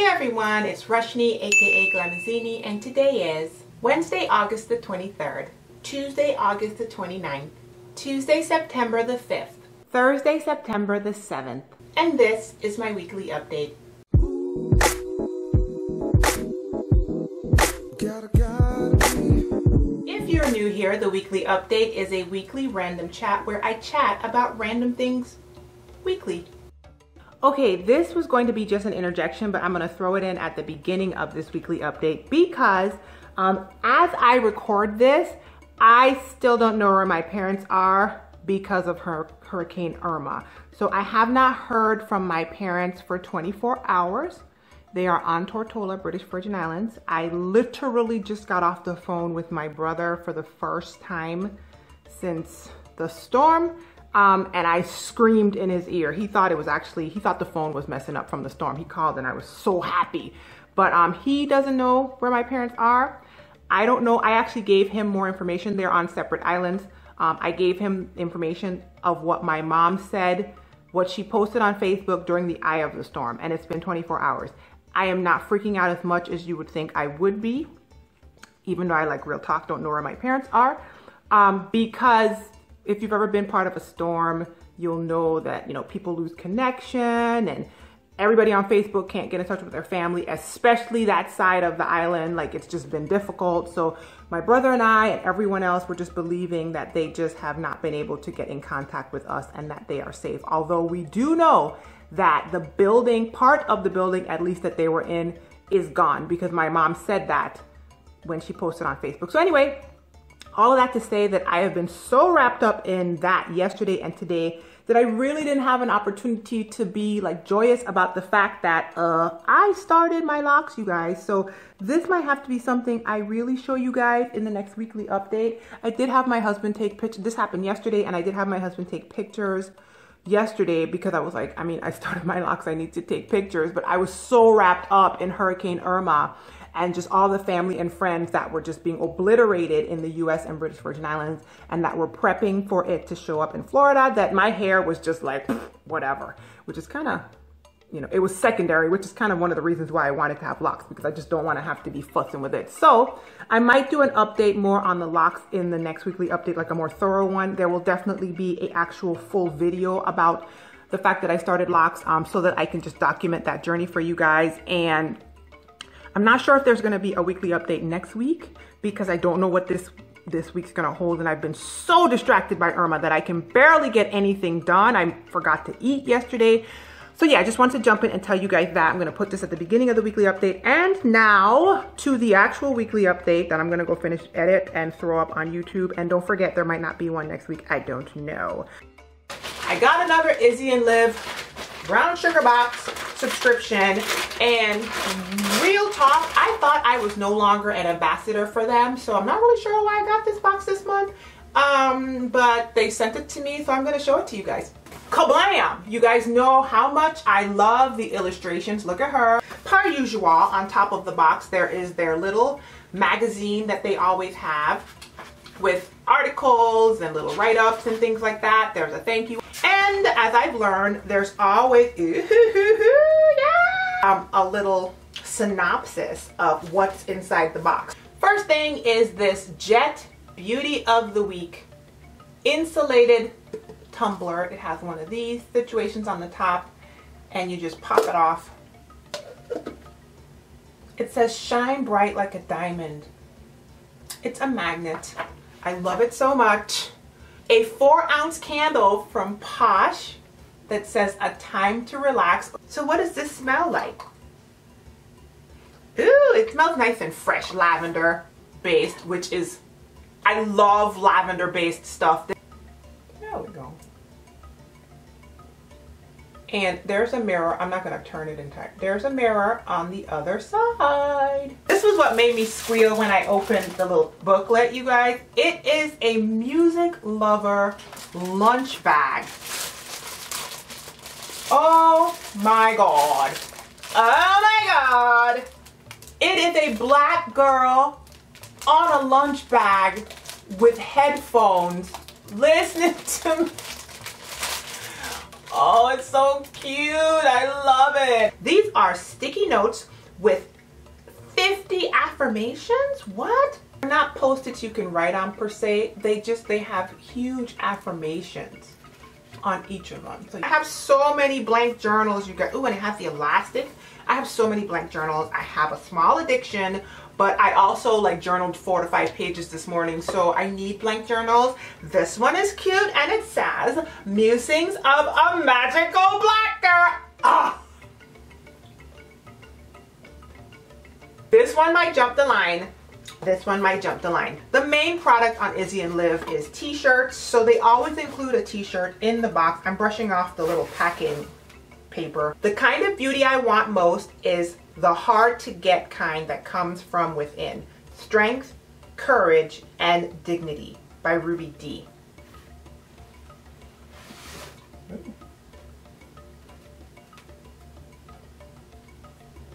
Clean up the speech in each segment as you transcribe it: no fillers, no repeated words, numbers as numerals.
everyone, it's Rushni aka Glamazini, and today is Wednesday, August the 23rd, Tuesday, August the 29th, Tuesday, September the 5th, Thursday, September the 7th, and this is my weekly update. If you're new here, the weekly update is a weekly random chat where I chat about random things weekly. Okay, this was going to be just an interjection, but I'm going to throw it in at the beginning of this weekly update because as I record this, I still don't know where my parents are because of Hurricane Irma. So I have not heard from my parents for 24 hours. They are on Tortola, British Virgin Islands. I literally just got off the phone with my brother for the first time since the storm. And I screamed in his ear. He thought the phone was messing up from the storm. He called and I was so happy. But he doesn't know where my parents are. I don't know. I actually gave him more information. They're on separate islands. I gave him information of what my mom said, what she posted on Facebook during the eye of the storm. And it's been 24 hours. I am not freaking out as much as you would think I would be, even though I, like real talk, don't know where my parents are. Because if you've ever been part of a storm, you'll know that, you know, people lose connection and everybody on Facebook can't get in touch with their family, especially that side of the island. Like, it's just been difficult. So my brother and I and everyone else were just believing that they just have not been able to get in contact with us and that they are safe. Although we do know that the building, part of the building at least that they were in, is gone because my mom said that when she posted on Facebook. So anyway, all of that to say that I have been so wrapped up in that yesterday and today that I really didn't have an opportunity to be like joyous about the fact that I started my locks, you guys. So this might have to be something I really show you guys in the next weekly update. I did have my husband take pictures. This happened yesterday, and I did have my husband take pictures yesterday because I was like, I mean, I started my locks, I need to take pictures, but I was so wrapped up in Hurricane Irma and just all the family and friends that were just being obliterated in the US and British Virgin Islands and that were prepping for it to show up in Florida, that my hair was just like, whatever, which is kind of, you know, it was secondary, which is kind of one of the reasons why I wanted to have locks, because I just don't want to have to be fussing with it. So I might do an update more on the locks in the next weekly update, like a more thorough one. There will definitely be an actual full video about the fact that I started locks, so that I can just document that journey for you guys. And I'm not sure if there's going to be a weekly update next week because I don't know what this week's going to hold. And I've been so distracted by Irma that I can barely get anything done. I forgot to eat yesterday. So yeah, I just wanted to jump in and tell you guys that. I'm going to put this at the beginning of the weekly update. And now to the actual weekly update that I'm going to go finish edit and throw up on YouTube. And don't forget, there might not be one next week. I don't know. I got another Izzy and Liv brown sugar box subscription, and real talk, I thought I was no longer an ambassador for them, so I'm not really sure why I got this box this month, but they sent it to me, so I'm going to show it to you guys. Kablam! You guys know how much I love the illustrations. Look at her. Per usual, on top of the box there is their little magazine that they always have with articles and little write-ups and things like that. There's a thank you. And as I've learned, there's always a little synopsis of what's inside the box. First thing is this Jet Beauty of the Week insulated tumbler. It has one of these situations on the top and you just pop it off. It says shine bright like a diamond. It's a magnet. I love it so much. A 4-ounce candle from Posh that says a time to relax. So what does this smell like? Ooh, it smells nice and fresh, lavender based, which is, I love lavender based stuff. There we go. And there's a mirror. I'm not going to turn it entire. There's a mirror on the other side. This was what made me squeal when I opened the little booklet, you guys. It is a music lover lunch bag. Oh my God. Oh my God. It is a black girl on a lunch bag with headphones listening to me. Oh, it's so cute. I love it. These are sticky notes with 50 affirmations. What? They're not Post-its you can write on per se. They have huge affirmations on each of them. So I have so many blank journals, you guys. Ooh, and it has the elastic. I have so many blank journals. I have a small addiction, but I also like journaled 4 to 5 pages this morning, so I need blank journals. This one is cute and it says, Musings of a Magical Black Girl. Ah! This one might jump the line. This one might jump the line. The main product on Izzy and Liv is t-shirts, so they always include a t-shirt in the box. I'm brushing off the little packing paper. The kind of beauty I want most is the hard to get kind that comes from within. Strength, Courage, and Dignity by Ruby D.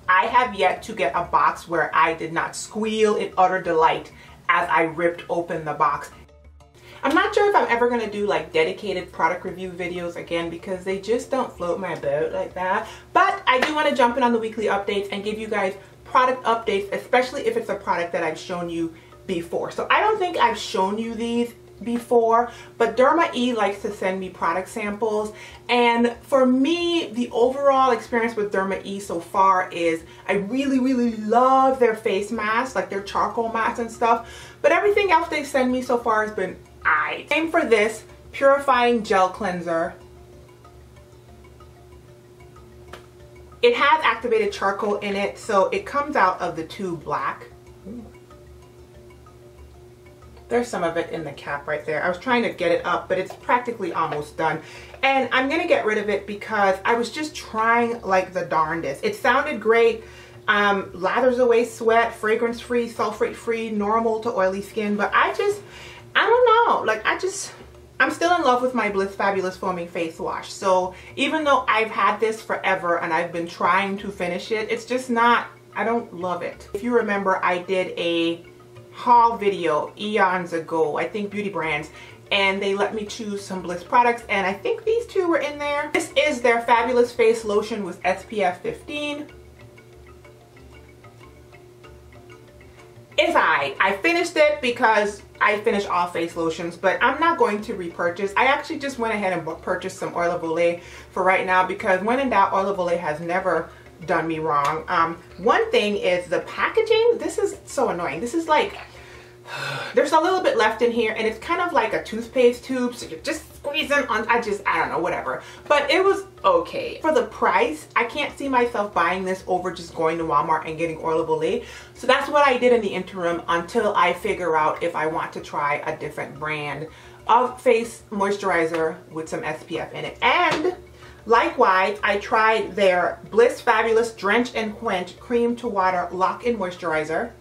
I have yet to get a box where I did not squeal in utter delight as I ripped open the box. I'm not sure if I'm ever going to do like dedicated product review videos again because they just don't float my boat like that. But I do want to jump in on the weekly updates and give you guys product updates, especially if it's a product that I've shown you before. So I don't think I've shown you these before, but Derma E likes to send me product samples, and for me the overall experience with Derma E so far is I really love their face masks, like their charcoal masks and stuff, but everything else they send me so far has been aight. Same for this purifying gel cleanser. It has activated charcoal in it, so it comes out of the tube black. Ooh. There's some of it in the cap right there. I was trying to get it up, but it's practically almost done. And I'm gonna get rid of it because I was just trying like the darndest. It sounded great. Lathers away sweat, fragrance free, sulfate free, normal to oily skin, but I don't know. Like I'm still in love with my Bliss Fabulous Foaming Face Wash. So even though I've had this forever and I've been trying to finish it, it's just not, I don't love it. If you remember, I did a haul video eons ago, I think Beauty Brands, and they let me choose some Bliss products, and I think these two were in there. This is their Fabulous Face Lotion with SPF 15. It's I finished it because I finish all face lotions, but I'm not going to repurchase. I actually just went ahead and purchased some Oil of Olay for right now because when in doubt, Oil of Olay has never done me wrong. One thing is the packaging. This is so annoying. This is like, there's a little bit left in here and it's kind of like a toothpaste tube, so you're just squeezing on. I don't know, whatever, but it was okay for the price. I can't see myself buying this over just going to Walmart and getting Oil of Olay, so that's what I did in the interim until I figure out if I want to try a different brand of face moisturizer with some SPF in it. And likewise, I tried their Bliss Fabulous Drench and Quench Cream to Water Lock-In Moisturizer.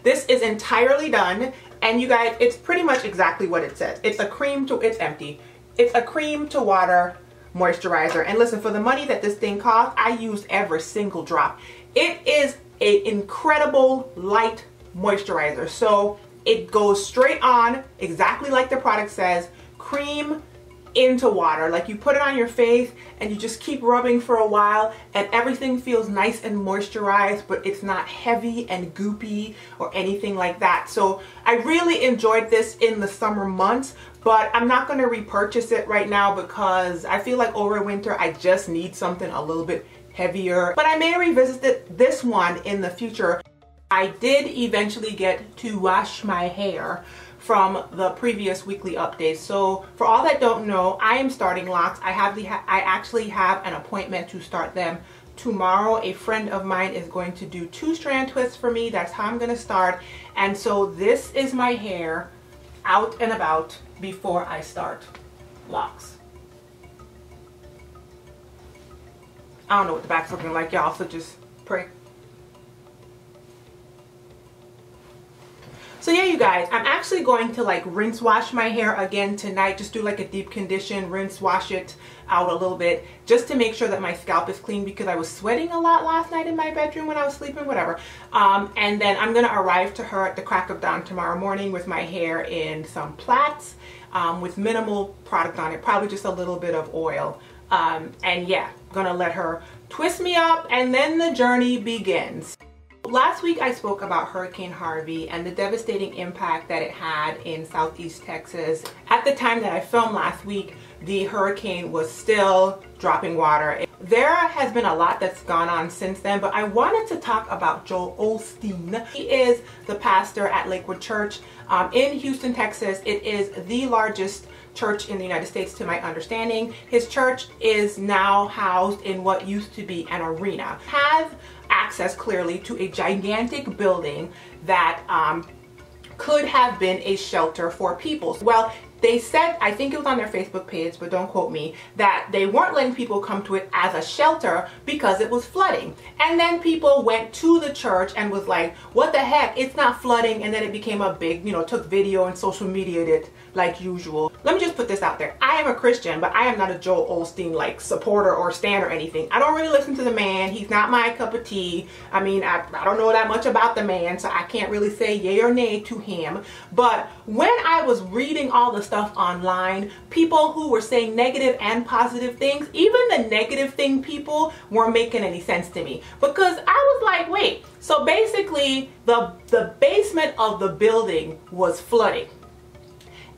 This is entirely done, and you guys, it's pretty much exactly what it says. It's a cream to, it's empty. It's a cream to water moisturizer. And listen, for the money that this thing costs, I used every single drop. It is an incredible light moisturizer. So it goes straight on, exactly like the product says, cream into water. Like you put it on your face and you just keep rubbing for a while and everything feels nice and moisturized, but it's not heavy and goopy or anything like that. So I really enjoyed this in the summer months, but I'm not going to repurchase it right now because I feel like over winter I just need something a little bit heavier, but I may revisit this one in the future. I did eventually get to wash my hair from the previous weekly updates. So for all that don't know, I am starting Locs. I actually have an appointment to start them tomorrow. A friend of mine is going to do 2 strand twists for me. That's how I'm going to start. And so this is my hair out and about before I start Locs. I don't know what the back's looking like, y'all, so just pray. So yeah, you guys, I'm actually going to like rinse wash my hair again tonight. Just do like a deep condition, rinse wash it out a little bit just to make sure that my scalp is clean because I was sweating a lot last night in my bedroom when I was sleeping, whatever. And then I'm gonna arrive to her at the crack of dawn tomorrow morning with my hair in some plaits. with minimal product on it, probably just a little bit of oil. And yeah, gonna let her twist me up and then the journey begins. Last week I spoke about Hurricane Harvey and the devastating impact that it had in Southeast Texas. At the time that I filmed last week, the hurricane was still dropping water. There has been a lot that's gone on since then, but I wanted to talk about Joel Osteen. He is the pastor at Lakewood Church in Houston, Texas. It is the largest church in the United States to my understanding. His church is now housed in what used to be an arena. Has access clearly to a gigantic building that could have been a shelter for people. Well, they said, I think it was on their Facebook page, but don't quote me, that they weren't letting people come to it as a shelter because it was flooding. And then people went to the church and was like, what the heck, it's not flooding. And then it became a big, took video and social media'd it like usual. Let me just put this out there. I am a Christian, but I am not a Joel Osteen like supporter or stan or anything. I don't really listen to the man. He's not my cup of tea. I mean, I don't know that much about the man, so I can't really say yay or nay to him. But when I was reading all the stuff online, people who were saying negative and positive things, even the negative thing people weren't making any sense to me, because I was like, wait, so basically the basement of the building was flooding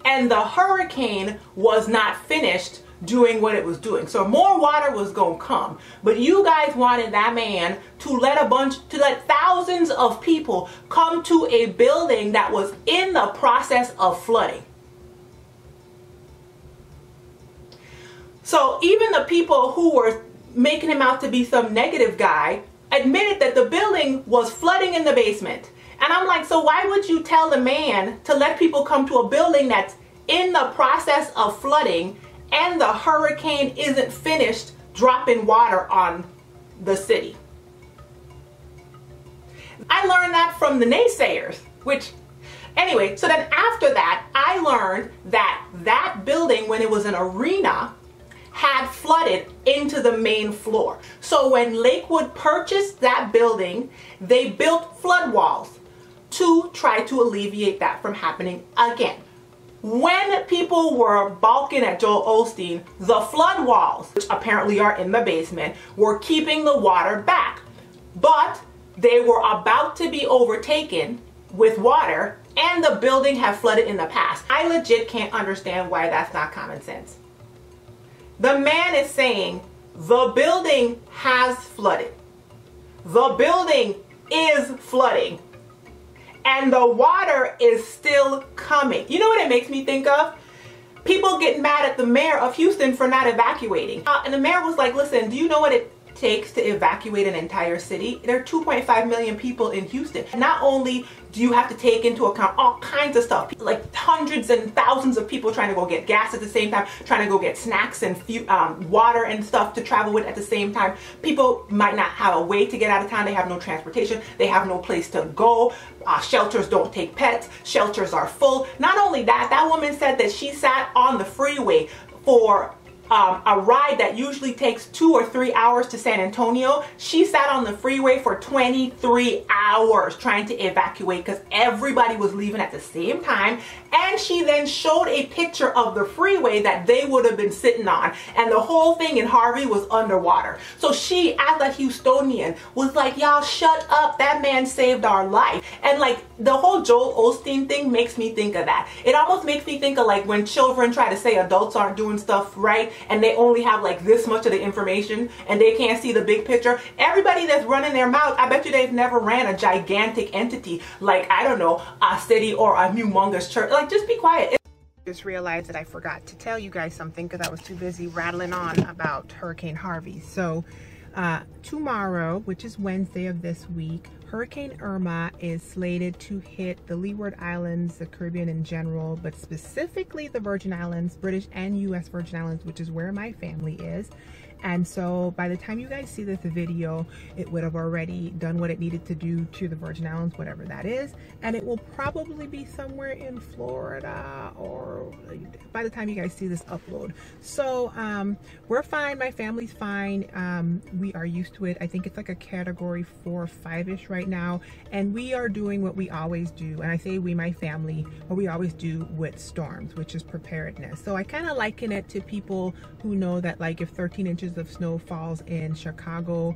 and the hurricane was not finished doing what it was doing. So more water was gonna come, but you guys wanted that man to let thousands of people come to a building that was in the process of flooding. So even the people who were making him out to be some negative guy admitted that the building was flooding in the basement. And I'm like, so why would you tell the man to let people come to a building that's in the process of flooding and the hurricane isn't finished dropping water on the city? I learned that from the naysayers, which anyway, so then after that, I learned that that building, when it was an arena, had flooded into the main floor. So when Lakewood purchased that building, they built flood walls to try to alleviate that from happening again. When people were balking at Joel Osteen, the flood walls, which apparently are in the basement, were keeping the water back. But they were about to be overtaken with water and the building had flooded in the past. I legit can't understand why that's not common sense. The man is saying the building has flooded. The building is flooding. And the water is still coming. You know what it makes me think of? People getting mad at the mayor of Houston for not evacuating. And the mayor was like, listen, do you know what it takes to evacuate an entire city? There are 2.5 million people in Houston. Not only do you have to take into account all kinds of stuff, like hundreds and thousands of people trying to go get gas at the same time, trying to go get snacks and water and stuff to travel with at the same time. People might not have a way to get out of town. They have no transportation. They have no place to go. Shelters don't take pets. Shelters are full. Not only that, that woman said that she sat on the freeway for a ride that usually takes 2 or 3 hours to San Antonio. She sat on the freeway for 23 hours trying to evacuate because everybody was leaving at the same time. And she then showed a picture of the freeway that they would have been sitting on. And the whole thing in Harvey was underwater. So she, as a Houstonian, was like, y'all shut up. That man saved our life. And like the whole Joel Osteen thing makes me think of that. It almost makes me think of like when children try to say adults aren't doing stuff right and they only have like this much of the information and they can't see the big picture. Everybody that's running their mouth, I bet you they've never ran a gigantic entity like, I don't know, a city or a humongous church. Like, just be quiet. Just realized that I forgot to tell you guys something because I was too busy rattling on about Hurricane Harvey. So tomorrow, which is Wednesday of this week, Hurricane Irma is slated to hit the Leeward Islands, the Caribbean in general, but specifically the Virgin Islands, British and US Virgin Islands, which is where my family is. And so by the time you guys see this video, it would have already done what it needed to do to the Virgin Islands, whatever that is. And it will probably be somewhere in Florida, or by the time you guys see this upload. So we're fine, my family's fine. We are used to it. I think it's like a category 4 or 5-ish right now. And we are doing what we always do. And I say we, my family, what we always do with storms, which is preparedness. So I kind of liken it to people who know that, like, if 13 inches of snow falls in Chicago,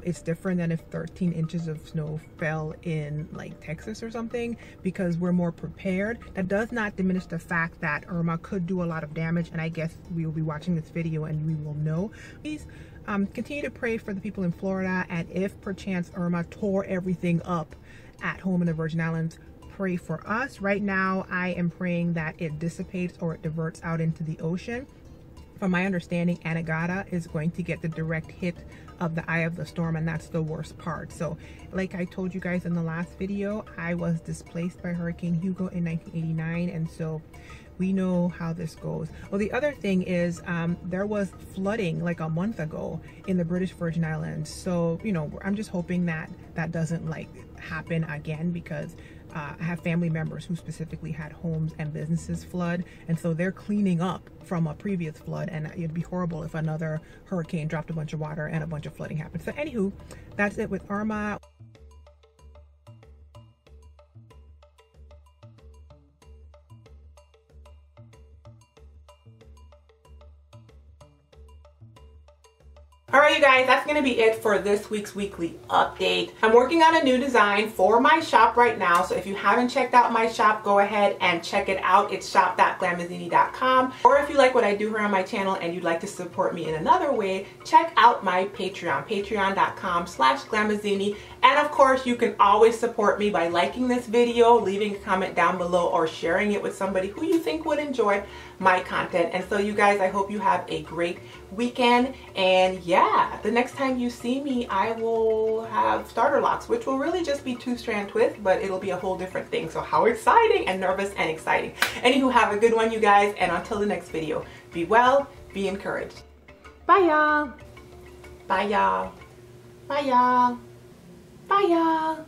it's different than if 13 inches of snow fell in like Texas or something, because we're more prepared. That does not diminish the fact that Irma could do a lot of damage, and I guess we will be watching this video and we will know. Please continue to pray for the people in Florida, and if perchance Irma tore everything up at home in the Virgin Islands, pray for us. Right now I am praying that it dissipates or it diverts out into the ocean. From my understanding, Anegada is going to get the direct hit of the eye of the storm, and that's the worst part. So like I told you guys in the last video, I was displaced by Hurricane Hugo in 1989, and so we know how this goes. Well, the other thing is there was flooding like a month ago in the British Virgin Islands. So, you know, I'm just hoping that that doesn't like happen again, because I have family members who specifically had homes and businesses flood, and so they're cleaning up from a previous flood, and it'd be horrible if another hurricane dropped a bunch of water and a bunch of flooding happened. So anywho, that's it with Irma. All right, you guys, that's going to be it for this week's weekly update. I'm working on a new design for my shop right now, so if you haven't checked out my shop, go ahead and check it out. It's shop.glamazini.com. Or if you like what I do here on my channel and you'd like to support me in another way, check out my Patreon, patreon.com/glamazini. And of course, you can always support me by liking this video, leaving a comment down below, or sharing it with somebody who you think would enjoy my content. And so you guys, I hope you have a great weekend. And yeah, the next time you see me, I will have starter locks, which will really just be 2-strand twist, but it'll be a whole different thing. So how exciting, and nervous and exciting. Anywho, have a good one, you guys. And until the next video, be well, be encouraged. Bye, y'all. Bye, y'all. Bye, y'all. Bye, y'all.